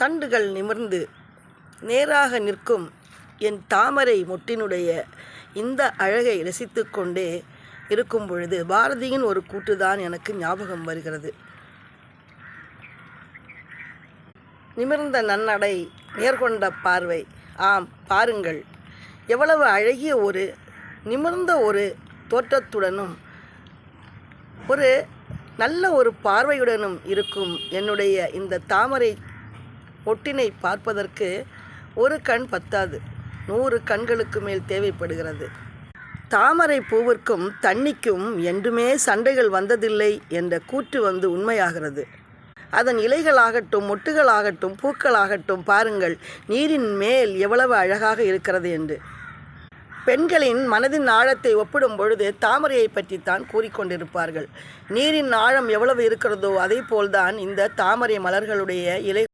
தண்டுகள் நிமிர்ந்து நேராக நிற்கும் என் தாமரை மொட்டினுடைய இந்த அழகை ரசித்து கொண்டே இருக்கும் பொழுது பாரதியின் ஒரு கூற்றுதான் எனக்கு ஞாபகம் வருகிறது. நிமிர்ந்த நன்னடை, நேர்கொண்ட பார்வை. ஆம், பாருங்கள், எவ்வளவு அழகிய ஒரு நிமிர்ந்த ஒரு தோற்றத்துடனும் ஒரு நல்ல ஒரு பார்வையுடனும் இருக்கும் என்னுடைய இந்த தாமரை மொட்டினை பார்ப்பதற்கு ஒரு கண் பத்தாது, 100 கண்களுக்கு மேல் தேவைப்படுகிறது. தாமரை பூவிற்கும் தண்ணிக்கும் என்றுமே சண்டைகள் வந்ததில்லை என்ற கூற்று உண்மையாகிறது. அதன் இலைகளாகட்டும், மொட்டுகளாகட்டும், பூக்களாகட்டும், பாருங்கள் நீரின் மேல் எவ்வளவு அழகாக இருக்கிறது என்று. பெண்களின் மனதின் ஆழத்தை ஒப்பிடும் பொழுது தாமரையை பற்றித்தான் கூறிக்கொண்டிருப்பார்கள். நீரின் ஆழம் எவ்வளவு இருக்கிறதோ அதே போல்தான் இந்த தாமரை மலர்களுடைய இலை